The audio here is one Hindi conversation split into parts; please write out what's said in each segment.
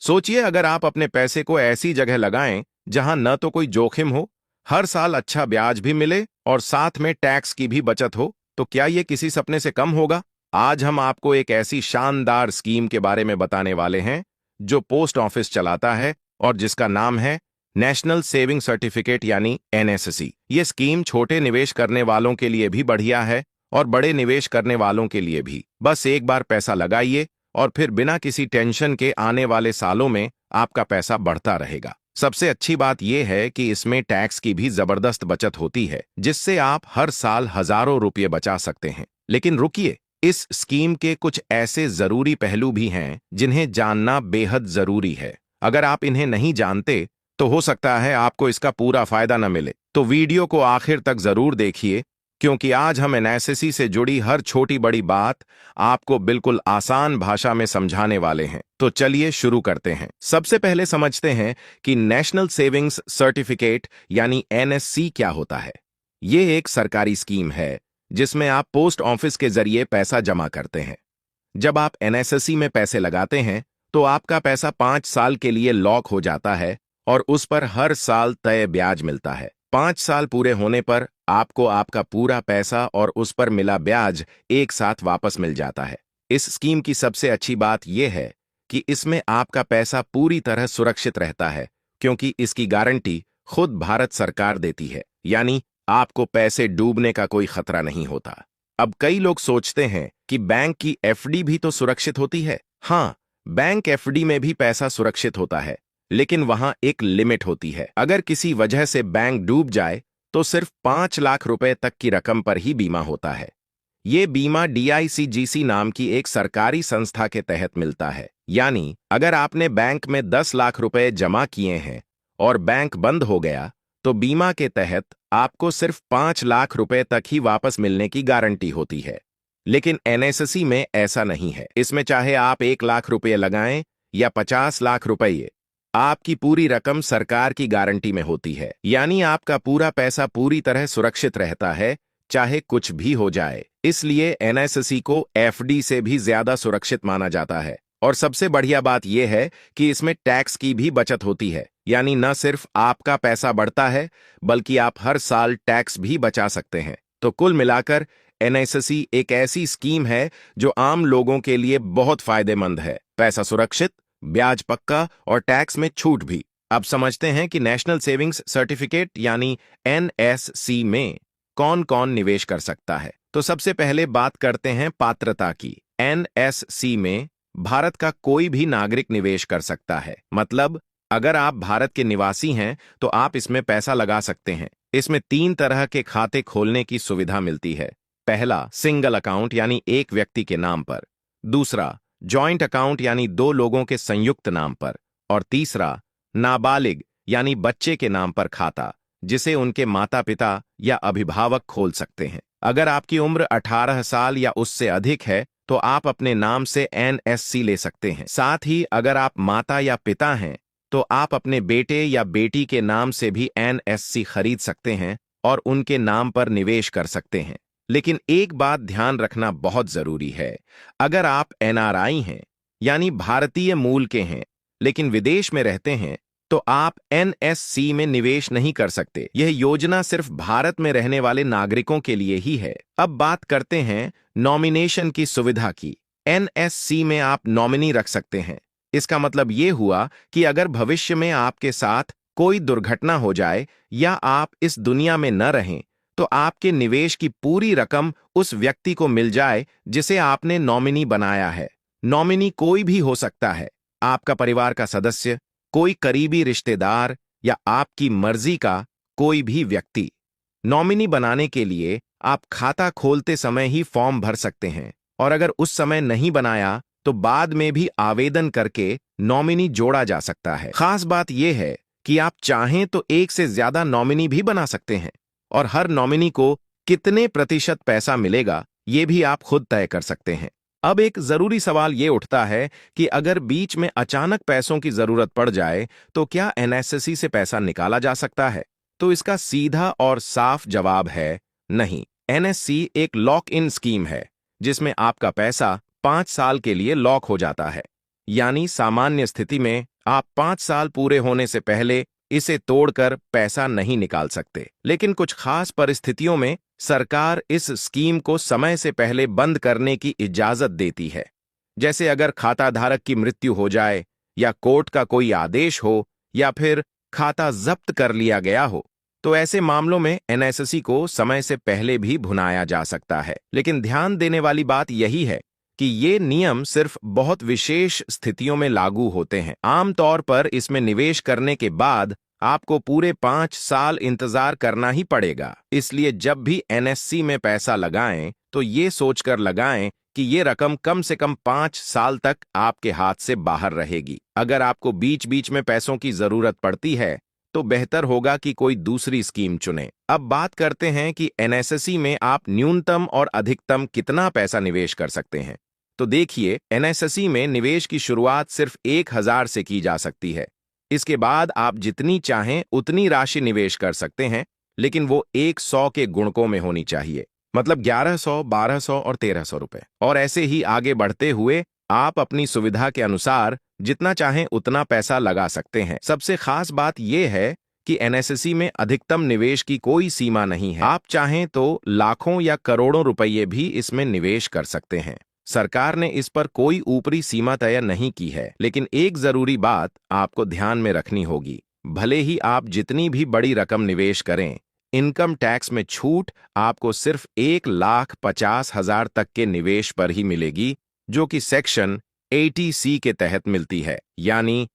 सोचिए, अगर आप अपने पैसे को ऐसी जगह लगाएं जहां न तो कोई जोखिम हो, हर साल अच्छा ब्याज भी मिले और साथ में टैक्स की भी बचत हो, तो क्या ये किसी सपने से कम होगा? आज हम आपको एक ऐसी शानदार स्कीम के बारे में बताने वाले हैं जो पोस्ट ऑफिस चलाता है और जिसका नाम है नेशनल सेविंग सर्टिफिकेट यानी एनएससी। ये स्कीम छोटे निवेश करने वालों के लिए भी बढ़िया है और बड़े निवेश करने वालों के लिए भी। बस एक बार पैसा लगाइए और फिर बिना किसी टेंशन के आने वाले सालों में आपका पैसा बढ़ता रहेगा। सबसे अच्छी बात यह है कि इसमें टैक्स की भी जबरदस्त बचत होती है, जिससे आप हर साल हजारों रुपये बचा सकते हैं। लेकिन रुकिए, इस स्कीम के कुछ ऐसे जरूरी पहलू भी हैं जिन्हें जानना बेहद जरूरी है। अगर आप इन्हें नहीं जानते तो हो सकता है आपको इसका पूरा फायदा न मिले। तो वीडियो को आखिर तक जरूर देखिए, क्योंकि आज हम एनएससी से जुड़ी हर छोटी बड़ी बात आपको बिल्कुल आसान भाषा में समझाने वाले हैं। तो चलिए शुरू करते हैं। सबसे पहले समझते हैं कि नेशनल सेविंग्स सर्टिफिकेट यानी एनएससी क्या होता है। ये एक सरकारी स्कीम है जिसमें आप पोस्ट ऑफिस के जरिए पैसा जमा करते हैं। जब आप एनएससी में पैसे लगाते हैं तो आपका पैसा 5 साल के लिए लॉक हो जाता है और उस पर हर साल तय ब्याज मिलता है। 5 साल पूरे होने पर आपको आपका पूरा पैसा और उस पर मिला ब्याज एक साथ वापस मिल जाता है। इस स्कीम की सबसे अच्छी बात यह है कि इसमें आपका पैसा पूरी तरह सुरक्षित रहता है, क्योंकि इसकी गारंटी खुद भारत सरकार देती है। यानी आपको पैसे डूबने का कोई खतरा नहीं होता। अब कई लोग सोचते हैं कि बैंक की एफडी भी तो सुरक्षित होती है। हाँ, बैंक एफडी में भी पैसा सुरक्षित होता है, लेकिन वहां एक लिमिट होती है। अगर किसी वजह से बैंक डूब जाए तो सिर्फ 5 लाख रुपए तक की रकम पर ही बीमा होता है। ये बीमा डीआईसीजीसी नाम की एक सरकारी संस्था के तहत मिलता है। यानी अगर आपने बैंक में 10 लाख रुपए जमा किए हैं और बैंक बंद हो गया तो बीमा के तहत आपको सिर्फ 5 लाख रुपए तक ही वापस मिलने की गारंटी होती है। लेकिन एनएससी में ऐसा नहीं है। इसमें चाहे आप 1 लाख रुपए लगाएं या 50 लाख रुपए, आपकी पूरी रकम सरकार की गारंटी में होती है। यानी आपका पूरा पैसा पूरी तरह सुरक्षित रहता है, चाहे कुछ भी हो जाए। इसलिए एनएससी को एफडी से भी ज्यादा सुरक्षित माना जाता है। और सबसे बढ़िया बात यह है कि इसमें टैक्स की भी बचत होती है। यानी न सिर्फ आपका पैसा बढ़ता है, बल्कि आप हर साल टैक्स भी बचा सकते हैं। तो कुल मिलाकर एनएससी एक ऐसी स्कीम है जो आम लोगों के लिए बहुत फायदेमंद है। पैसा सुरक्षित, ब्याज पक्का और टैक्स में छूट भी। अब समझते हैं कि नेशनल सेविंग्स सर्टिफिकेट यानी एनएससी में कौन कौन निवेश कर सकता है। तो सबसे पहले बात करते हैं पात्रता की। एनएससी में भारत का कोई भी नागरिक निवेश कर सकता है। मतलब अगर आप भारत के निवासी हैं तो आप इसमें पैसा लगा सकते हैं। इसमें 3 तरह के खाते खोलने की सुविधा मिलती है। पहला, सिंगल अकाउंट यानी एक व्यक्ति के नाम पर। दूसरा, जॉइंट अकाउंट यानी 2 लोगों के संयुक्त नाम पर। और तीसरा, नाबालिग यानी बच्चे के नाम पर खाता, जिसे उनके माता पिता या अभिभावक खोल सकते हैं। अगर आपकी उम्र 18 साल या उससे अधिक है तो आप अपने नाम से एनएससी ले सकते हैं। साथ ही अगर आप माता या पिता हैं तो आप अपने बेटे या बेटी के नाम से भी एनएससी खरीद सकते हैं और उनके नाम पर निवेश कर सकते हैं। लेकिन एक बात ध्यान रखना बहुत जरूरी है। अगर आप एनआरआई हैं, यानी भारतीय मूल के हैं, लेकिन विदेश में रहते हैं, तो आप एनएससी में निवेश नहीं कर सकते। यह योजना सिर्फ भारत में रहने वाले नागरिकों के लिए ही है। अब बात करते हैं नॉमिनेशन की सुविधा की। एनएससी में आप नॉमिनी रख सकते हैं। इसका मतलब यह हुआ कि अगर भविष्य में आपके साथ कोई दुर्घटना हो जाए या आप इस दुनिया में न रहें, तो आपके निवेश की पूरी रकम उस व्यक्ति को मिल जाए जिसे आपने नॉमिनी बनाया है। नॉमिनी कोई भी हो सकता है, आपका परिवार का सदस्य, कोई करीबी रिश्तेदार या आपकी मर्जी का कोई भी व्यक्ति। नॉमिनी बनाने के लिए आप खाता खोलते समय ही फॉर्म भर सकते हैं और अगर उस समय नहीं बनाया तो बाद में भी आवेदन करके नॉमिनी जोड़ा जा सकता है। खास बात यह है कि आप चाहें तो एक से ज्यादा नॉमिनी भी बना सकते हैं और हर नॉमिनी को कितने प्रतिशत पैसा मिलेगा ये भी आप खुद तय कर सकते हैं। अब एक जरूरी सवाल ये उठता है कि अगर बीच में अचानक पैसों की जरूरत पड़ जाए तो क्या एनएससी से पैसा निकाला जा सकता है? तो इसका सीधा और साफ जवाब है नहीं। एनएससी एक लॉक इन स्कीम है जिसमें आपका पैसा 5 साल के लिए लॉक हो जाता है। यानी सामान्य स्थिति में आप 5 साल पूरे होने से पहले इसे तोड़कर पैसा नहीं निकाल सकते। लेकिन कुछ खास परिस्थितियों में सरकार इस स्कीम को समय से पहले बंद करने की इजाजत देती है। जैसे अगर खाता धारक की मृत्यु हो जाए, या कोर्ट का कोई आदेश हो, या फिर खाता जब्त कर लिया गया हो, तो ऐसे मामलों में एनएससी को समय से पहले भी भुनाया जा सकता है। लेकिन ध्यान देने वाली बात यही है कि ये नियम सिर्फ बहुत विशेष स्थितियों में लागू होते हैं। आमतौर पर इसमें निवेश करने के बाद आपको पूरे 5 साल इंतजार करना ही पड़ेगा। इसलिए जब भी एनएससी में पैसा लगाएं तो ये सोचकर लगाएं कि ये रकम कम से कम 5 साल तक आपके हाथ से बाहर रहेगी। अगर आपको बीच बीच में पैसों की जरूरत पड़ती है तो बेहतर होगा कि कोई दूसरी स्कीम चुनें। अब बात करते हैं कि एनएससी में आप न्यूनतम और अधिकतम कितना पैसा निवेश कर सकते हैं। तो देखिए, एनएससी में निवेश की शुरुआत सिर्फ 1000 से की जा सकती है। इसके बाद आप जितनी चाहें उतनी राशि निवेश कर सकते हैं, लेकिन वो 100 के गुणकों में होनी चाहिए। मतलब 1100, 1200 और 1300 रुपए। और ऐसे ही आगे बढ़ते हुए आप अपनी सुविधा के अनुसार जितना चाहें उतना पैसा लगा सकते हैं। सबसे खास बात यह है कि एनएससी में अधिकतम निवेश की कोई सीमा नहीं है। आप चाहें तो लाखों या करोड़ों रुपये भी इसमें निवेश कर सकते हैं। सरकार ने इस पर कोई ऊपरी सीमा तय नहीं की है। लेकिन एक जरूरी बात आपको ध्यान में रखनी होगी, भले ही आप जितनी भी बड़ी रकम निवेश करें, इनकम टैक्स में छूट आपको सिर्फ 1,50,000 तक के निवेश पर ही मिलेगी, जो कि सेक्शन 80C के तहत मिलती है। यानी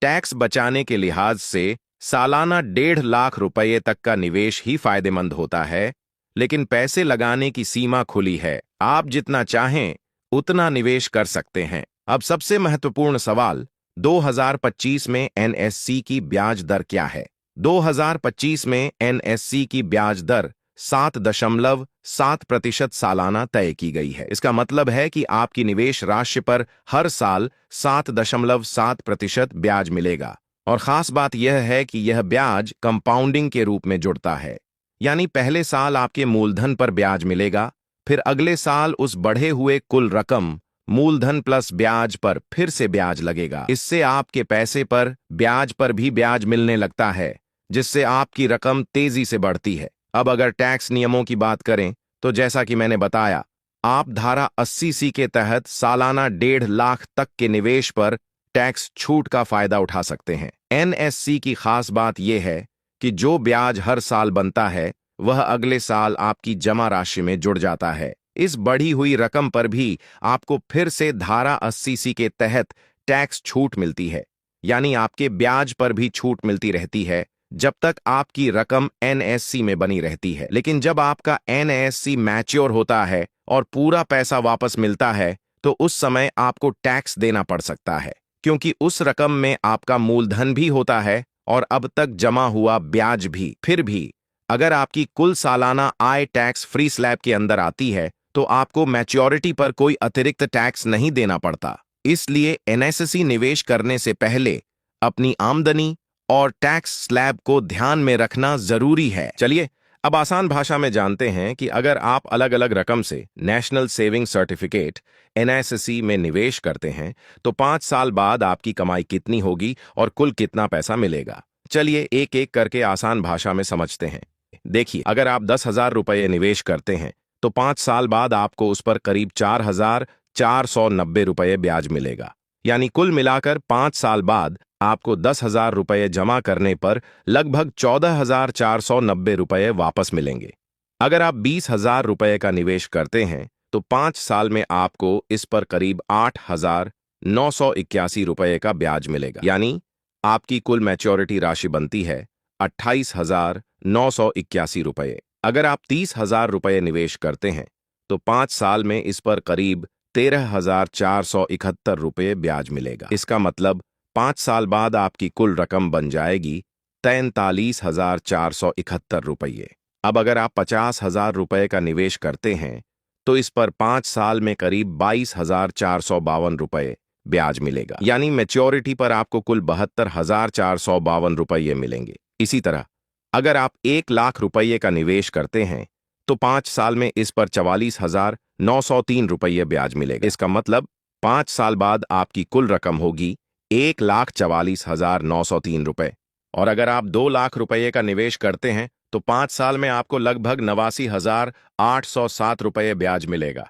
टैक्स बचाने के लिहाज से सालाना 1.5 लाख रुपये तक का निवेश ही फायदेमंद होता है। लेकिन पैसे लगाने की सीमा खुली है, आप जितना चाहें उतना निवेश कर सकते हैं। अब सबसे महत्वपूर्ण सवाल, 2025 में एनएससी की ब्याज दर क्या है? 2025 में एनएससी की ब्याज दर 7.7% सालाना तय की गई है। इसका मतलब है कि आपकी निवेश राशि पर हर साल 7.7% ब्याज मिलेगा। और खास बात यह है कि यह ब्याज कंपाउंडिंग के रूप में जुड़ता है। यानी पहले साल आपके मूलधन पर ब्याज मिलेगा, फिर अगले साल उस बढ़े हुए कुल रकम मूलधन प्लस ब्याज पर फिर से ब्याज लगेगा। इससे आपके पैसे पर ब्याज पर भी ब्याज मिलने लगता है, जिससे आपकी रकम तेजी से बढ़ती है। अब अगर टैक्स नियमों की बात करें तो जैसा कि मैंने बताया, आप धारा 80C के तहत सालाना 1.5 लाख तक के निवेश पर टैक्स छूट का फायदा उठा सकते हैं। एनएससी की खास बात यह है कि जो ब्याज हर साल बनता है वह अगले साल आपकी जमा राशि में जुड़ जाता है। इस बढ़ी हुई रकम पर भी आपको फिर से धारा 80C के तहत टैक्स छूट मिलती है। यानी आपके ब्याज पर भी छूट मिलती रहती है जब तक आपकी रकम एनएससी में बनी रहती है। लेकिन जब आपका एनएससी मैच्योर होता है और पूरा पैसा वापस मिलता है तो उस समय आपको टैक्स देना पड़ सकता है, क्योंकि उस रकम में आपका मूलधन भी होता है और अब तक जमा हुआ ब्याज भी। फिर भी अगर आपकी कुल सालाना आय टैक्स फ्री स्लैब के अंदर आती है तो आपको मैच्योरिटी पर कोई अतिरिक्त टैक्स नहीं देना पड़ता। इसलिए एनएससी निवेश करने से पहले अपनी आमदनी और टैक्स स्लैब को ध्यान में रखना जरूरी है। चलिए अब आसान भाषा में जानते हैं कि अगर आप अलग अलग रकम से नेशनल सेविंग सर्टिफिकेट एनएससी में निवेश करते हैं तो 5 साल बाद आपकी कमाई कितनी होगी और कुल कितना पैसा मिलेगा। चलिए एक एक करके आसान भाषा में समझते हैं। देखिए, अगर आप 10,000 रुपये निवेश करते हैं तो 5 साल बाद आपको उस पर करीब 4,490 रुपये ब्याज मिलेगा। यानी कुल मिलाकर 5 साल बाद आपको 10,000 रुपये जमा करने पर लगभग 14,490 रुपये वापस मिलेंगे। अगर आप 20,000 रुपये का निवेश करते हैं तो 5 साल में आपको इस पर करीब 8,981 रुपये का ब्याज मिलेगा। यानी आपकी कुल मैच्योरिटी राशि बनती है 28,981 रुपये। अगर आप 30,000 रुपये निवेश करते हैं तो 5 साल में इस पर करीब 13,471 रुपये ब्याज मिलेगा। इसका मतलब 5 साल बाद आपकी कुल रकम बन जाएगी 43,471 रुपये। अब अगर आप 50,000 रुपये का निवेश करते हैं तो इस पर 5 साल में करीब 22,452 रुपये ब्याज मिलेगा। यानी मैच्योरिटी पर आपको कुल 72,452 रुपये मिलेंगे। इसी तरह अगर आप 1 लाख रुपये का निवेश करते हैं तो 5 साल में इस पर 44,903 रुपये ब्याज मिलेगा। इसका मतलब 5 साल बाद आपकी कुल रकम होगी 1,44,903 रुपए। और अगर आप 2 लाख रुपए का निवेश करते हैं तो 5 साल में आपको लगभग 89,807 रुपए ब्याज मिलेगा।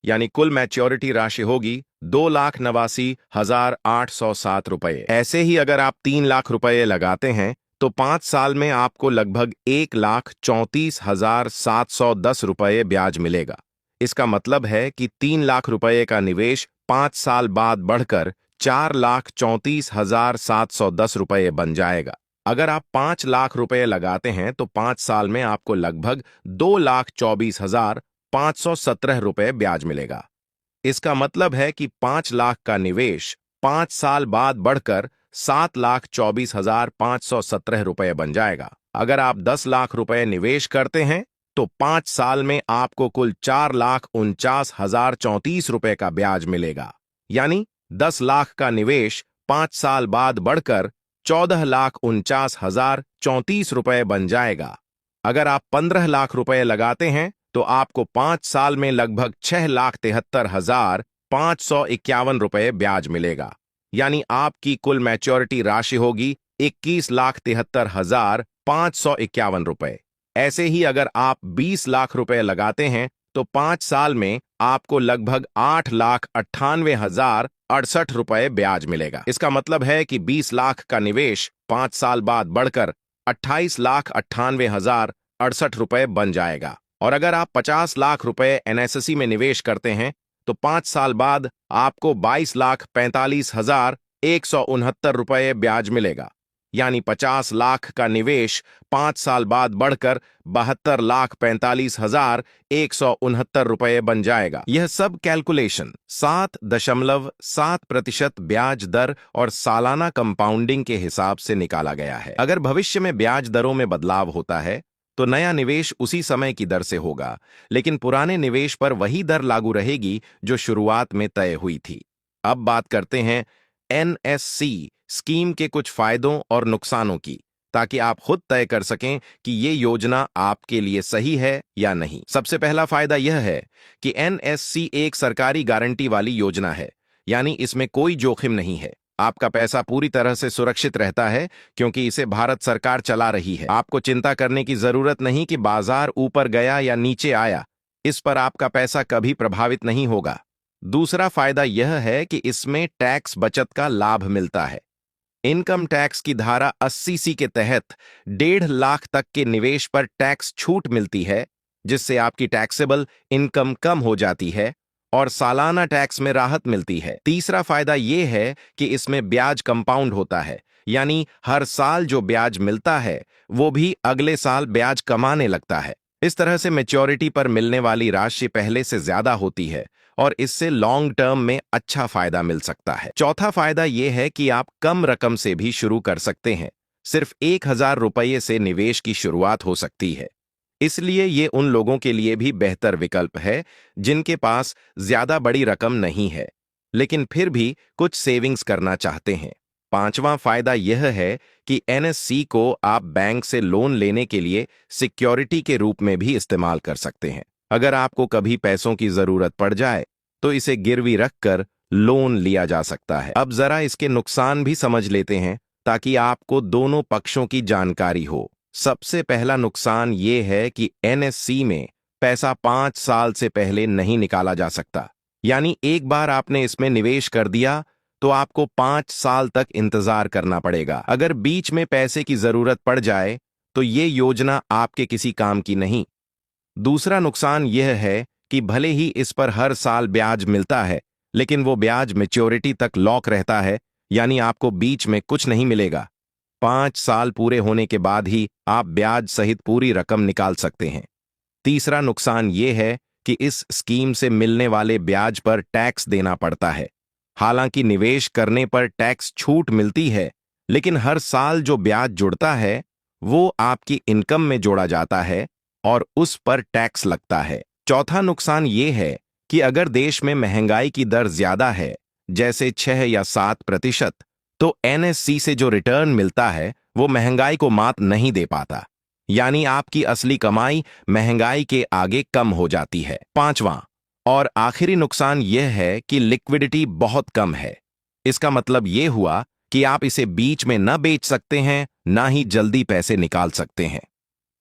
यानी कुल मैच्योरिटी राशि होगी 2,89,807 रुपए। ऐसे ही अगर आप 3 लाख रुपए लगाते हैं तो 5 साल में आपको लगभग 1,34,710 रुपए ब्याज मिलेगा। इसका मतलब है कि 3 लाख रुपए का निवेश 5 साल बाद बढ़कर 4,34,710 रुपए बन जाएगा। अगर आप 5 लाख रुपए लगाते हैं तो 5 साल में आपको लगभग 2,24,517 रुपए ब्याज मिलेगा। इसका मतलब है कि 5 लाख का निवेश 5 साल बाद बढ़कर 7,24,517 रुपए बन जाएगा। अगर आप 10 लाख रुपए निवेश करते हैं तो 5 साल में आपको कुल 4,49,034 रुपए का ब्याज मिलेगा। यानी 10 लाख का निवेश 5 साल बाद बढ़कर 14,49,034 रुपए बन जाएगा। अगर आप 15 लाख रुपए लगाते हैं तो आपको 5 साल में लगभग 6,73,551 रुपए ब्याज मिलेगा। यानी आपकी कुल मैच्योरिटी राशि होगी 21,73,551 रुपए। ऐसे ही अगर आप 20 लाख रुपए लगाते हैं तो 5 साल में आपको लगभग 8,98,068 रुपए ब्याज मिलेगा। इसका मतलब है कि 20 लाख का निवेश 5 साल बाद बढ़कर 28,98,068 रुपए बन जाएगा। और अगर आप 50 लाख रुपए एनएससी में निवेश करते हैं तो 5 साल बाद आपको 22,45,169 रुपए ब्याज मिलेगा। यानी 50 लाख का निवेश 5 साल बाद बढ़कर 72,45,169 रुपए बन जाएगा। यह सब कैलकुलेशन 7.7% ब्याज दर और सालाना कंपाउंडिंग के हिसाब से निकाला गया है। अगर भविष्य में ब्याज दरों में बदलाव होता है तो नया निवेश उसी समय की दर से होगा, लेकिन पुराने निवेश पर वही दर लागू रहेगी जो शुरुआत में तय हुई थी। अब बात करते हैं एनएससी स्कीम के कुछ फायदों और नुकसानों की, ताकि आप खुद तय कर सकें कि ये योजना आपके लिए सही है या नहीं। सबसे पहला फायदा यह है कि एनएससी एक सरकारी गारंटी वाली योजना है, यानी इसमें कोई जोखिम नहीं है। आपका पैसा पूरी तरह से सुरक्षित रहता है क्योंकि इसे भारत सरकार चला रही है। आपको चिंता करने की जरूरत नहीं कि बाजार ऊपर गया या नीचे आया, इस पर आपका पैसा कभी प्रभावित नहीं होगा। दूसरा फायदा यह है कि इसमें टैक्स बचत का लाभ मिलता है। इनकम टैक्स की धारा 80C के तहत 1.5 लाख तक के निवेश पर टैक्स छूट मिलती है, जिससे आपकी टैक्सेबल इनकम कम हो जाती है और सालाना टैक्स में राहत मिलती है। तीसरा फायदा यह है कि इसमें ब्याज कंपाउंड होता है, यानी हर साल जो ब्याज मिलता है वो भी अगले साल ब्याज कमाने लगता है। इस तरह से मैच्योरिटी पर मिलने वाली राशि पहले से ज्यादा होती है और इससे लॉन्ग टर्म में अच्छा फायदा मिल सकता है। चौथा फायदा यह है कि आप कम रकम से भी शुरू कर सकते हैं। सिर्फ 1,000 रुपये से निवेश की शुरुआत हो सकती है। इसलिए ये उन लोगों के लिए भी बेहतर विकल्प है जिनके पास ज्यादा बड़ी रकम नहीं है, लेकिन फिर भी कुछ सेविंग्स करना चाहते हैं। पांचवां फायदा यह है कि एनएससी को आप बैंक से लोन लेने के लिए सिक्योरिटी के रूप में भी इस्तेमाल कर सकते हैं। अगर आपको कभी पैसों की जरूरत पड़ जाए तो इसे गिरवी रखकर लोन लिया जा सकता है। अब जरा इसके नुकसान भी समझ लेते हैं ताकि आपको दोनों पक्षों की जानकारी हो। सबसे पहला नुकसान ये है कि एनएससी में पैसा 5 साल से पहले नहीं निकाला जा सकता। यानी एक बार आपने इसमें निवेश कर दिया तो आपको 5 साल तक इंतजार करना पड़ेगा। अगर बीच में पैसे की जरूरत पड़ जाए तो ये योजना आपके किसी काम की नहीं। दूसरा नुकसान यह है कि भले ही इस पर हर साल ब्याज मिलता है, लेकिन वो ब्याज मैच्योरिटी तक लॉक रहता है, यानी आपको बीच में कुछ नहीं मिलेगा। 5 साल पूरे होने के बाद ही आप ब्याज सहित पूरी रकम निकाल सकते हैं। तीसरा नुकसान यह है कि इस स्कीम से मिलने वाले ब्याज पर टैक्स देना पड़ता है। हालांकि निवेश करने पर टैक्स छूट मिलती है, लेकिन हर साल जो ब्याज जुड़ता है वो आपकी इनकम में जोड़ा जाता है और उस पर टैक्स लगता है। चौथा नुकसान ये है कि अगर देश में महंगाई की दर ज्यादा है, जैसे 6 या 7%, तो एनएससी से जो रिटर्न मिलता है वो महंगाई को मात नहीं दे पाता, यानी आपकी असली कमाई महंगाई के आगे कम हो जाती है। पांचवां, और आखिरी नुकसान यह है कि लिक्विडिटी बहुत कम है। इसका मतलब यह हुआ कि आप इसे बीच में न बेच सकते हैं, ना ही जल्दी पैसे निकाल सकते हैं।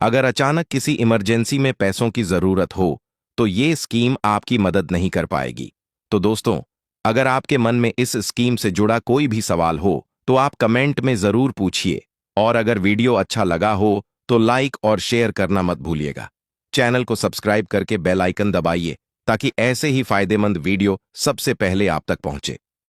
अगर अचानक किसी इमरजेंसी में पैसों की जरूरत हो तो ये स्कीम आपकी मदद नहीं कर पाएगी। तो दोस्तों, अगर आपके मन में इस स्कीम से जुड़ा कोई भी सवाल हो तो आप कमेंट में जरूर पूछिए, और अगर वीडियो अच्छा लगा हो तो लाइक और शेयर करना मत भूलिएगा। चैनल को सब्सक्राइब करके बेल आइकन दबाइए ताकि ऐसे ही फायदेमंद वीडियो सबसे पहले आप तक पहुंचे।